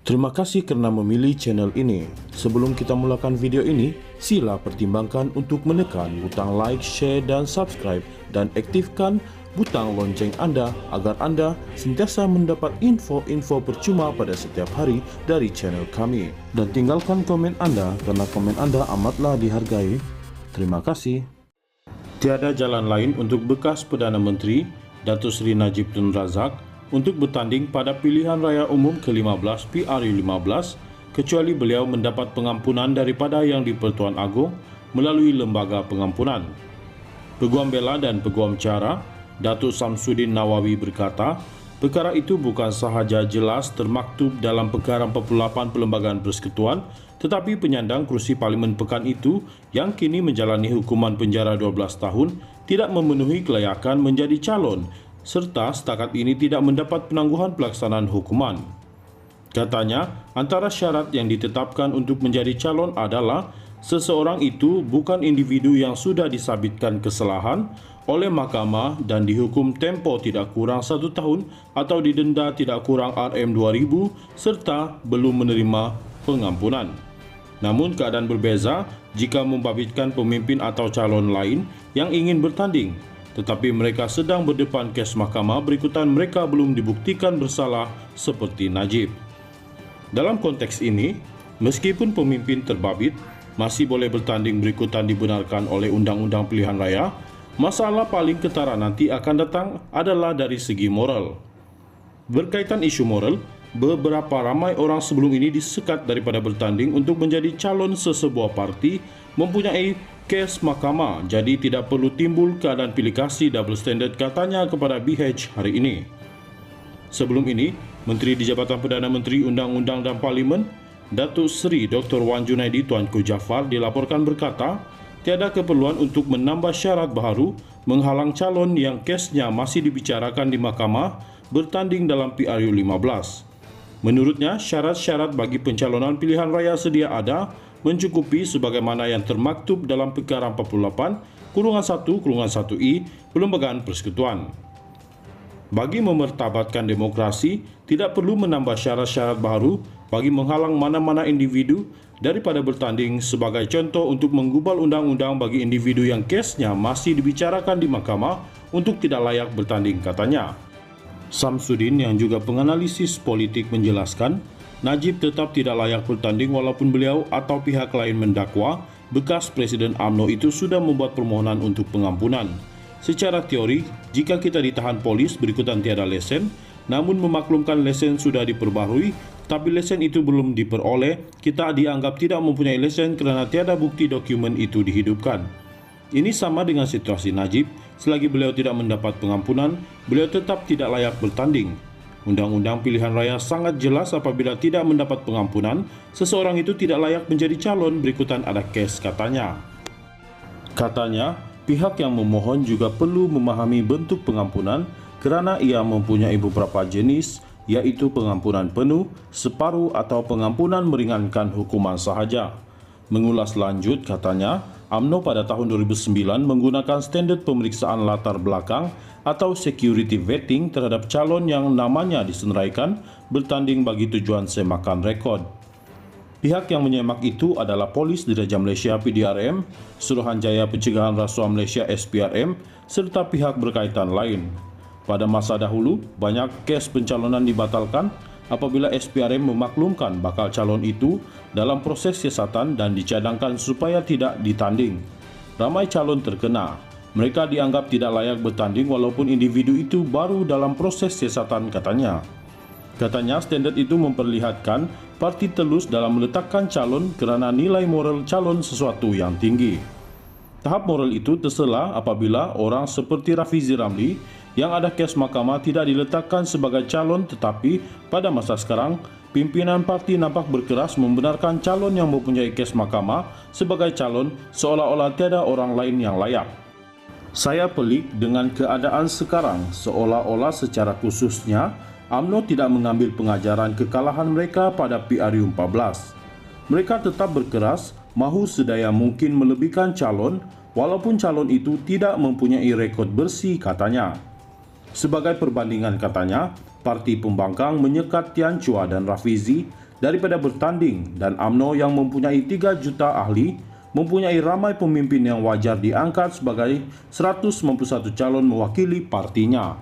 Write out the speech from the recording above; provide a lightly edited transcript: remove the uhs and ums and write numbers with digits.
Terima kasih kerana memilih channel ini. Sebelum kita mulakan video ini, sila pertimbangkan untuk menekan butang like, share dan subscribe dan aktifkan butang lonceng anda agar anda sentiasa mendapat info-info percuma pada setiap hari dari channel kami. Dan tinggalkan komen anda kerana komen anda amatlah dihargai. Terima kasih. Tiada jalan lain untuk bekas Perdana Menteri Datuk Seri Najib Tun Razak untuk bertanding pada pilihan raya umum ke-15 PRU15 kecuali beliau mendapat pengampunan daripada Yang di-Pertuan Agong melalui Lembaga Pengampunan. Peguam Bela dan Peguam Cara Datuk Samsudin Nawawi berkata, perkara itu bukan sahaja jelas termaktub dalam Perkara 48 Perlembagaan Persekutuan, tetapi penyandang kerusi Parlimen Pekan itu yang kini menjalani hukuman penjara 12 tahun tidak memenuhi kelayakan menjadi calon serta setakat ini tidak mendapat penangguhan pelaksanaan hukuman. Katanya, antara syarat yang ditetapkan untuk menjadi calon adalah seseorang itu bukan individu yang sudah disabitkan kesalahan oleh mahkamah dan dihukum tempoh tidak kurang 1 tahun atau didenda tidak kurang RM2,000 serta belum menerima pengampunan. Namun keadaan berbeza jika membabitkan pemimpin atau calon lain yang ingin bertanding, tetapi mereka sedang berdepan kes mahkamah berikutan mereka belum dibuktikan bersalah seperti Najib. Dalam konteks ini, meskipun pemimpin terbabit masih boleh bertanding berikutan dibenarkan oleh Undang-Undang Pilihan Raya, masalah paling ketara nanti akan datang adalah dari segi moral. Berkaitan isu moral, beberapa ramai orang sebelum ini disekat daripada bertanding untuk menjadi calon sesebuah parti mempunyai kes mahkamah, jadi tidak perlu timbul keadaan pilih kasih double standard, katanya kepada BH hari ini. Sebelum ini, Menteri di Jabatan Perdana Menteri Undang-Undang dan Parlimen, Datuk Seri Dr. Wan Junaidi Tuanku Jaafar dilaporkan berkata, tiada keperluan untuk menambah syarat baharu menghalang calon yang kesnya masih dibicarakan di mahkamah bertanding dalam PRU15. Menurutnya, syarat-syarat bagi pencalonan pilihan raya sedia ada mencukupi sebagaimana yang termaktub dalam Perkara 48-1-1I Perlembagaan Persekutuan. Bagi memertabatkan demokrasi, tidak perlu menambah syarat-syarat baru bagi menghalang mana-mana individu daripada bertanding, sebagai contoh untuk menggubal undang-undang bagi individu yang kesnya masih dibicarakan di mahkamah untuk tidak layak bertanding, katanya. Samsudin yang juga penganalisis politik menjelaskan, Najib tetap tidak layak bertanding walaupun beliau atau pihak lain mendakwa bekas Presiden UMNO itu sudah membuat permohonan untuk pengampunan. Secara teori, jika kita ditahan polis berikutan tiada lesen, namun memaklumkan lesen sudah diperbaharui, tapi lesen itu belum diperoleh, kita dianggap tidak mempunyai lesen kerana tiada bukti dokumen itu dihidupkan. Ini sama dengan situasi Najib, selagi beliau tidak mendapat pengampunan, beliau tetap tidak layak bertanding. Undang-Undang Pilihan Raya sangat jelas apabila tidak mendapat pengampunan, seseorang itu tidak layak menjadi calon berikutan ada kes, katanya. Katanya, pihak yang memohon juga perlu memahami bentuk pengampunan kerana ia mempunyai beberapa jenis, iaitu pengampunan penuh, separuh atau pengampunan meringankan hukuman sahaja. Mengulas lanjut, katanya, UMNO pada tahun 2009 menggunakan standard pemeriksaan latar belakang atau security vetting terhadap calon yang namanya disenaraikan bertanding bagi tujuan semakan rekod. Pihak yang menyemak itu adalah Polis Diraja Malaysia PDRM, Suruhanjaya Pencegahan Rasuah Malaysia SPRM, serta pihak berkaitan lain. Pada masa dahulu, banyak kes pencalonan dibatalkan apabila SPRM memaklumkan bakal calon itu dalam proses siasatan dan dicadangkan supaya tidak ditanding. Ramai calon terkena. Mereka dianggap tidak layak bertanding walaupun individu itu baru dalam proses siasatan, katanya. Katanya, standard itu memperlihatkan parti telus dalam meletakkan calon kerana nilai moral calon sesuatu yang tinggi. Tahap moral itu terselah apabila orang seperti Rafizi Ramli yang ada kes mahkamah tidak diletakkan sebagai calon, tetapi pada masa sekarang, pimpinan parti nampak berkeras membenarkan calon yang mempunyai kes mahkamah sebagai calon seolah-olah tiada orang lain yang layak. Saya pelik dengan keadaan sekarang, seolah-olah secara khususnya UMNO tidak mengambil pengajaran kekalahan mereka pada PRU14. Mereka tetap berkeras mahu sedaya mungkin melebihkan calon, walaupun calon itu tidak mempunyai rekod bersih, katanya. Sebagai perbandingan, katanya, parti pembangkang menyekat Tian Chua dan Rafizi daripada bertanding, dan UMNO yang mempunyai 3 juta ahli mempunyai ramai pemimpin yang wajar diangkat sebagai 191 calon mewakili partinya.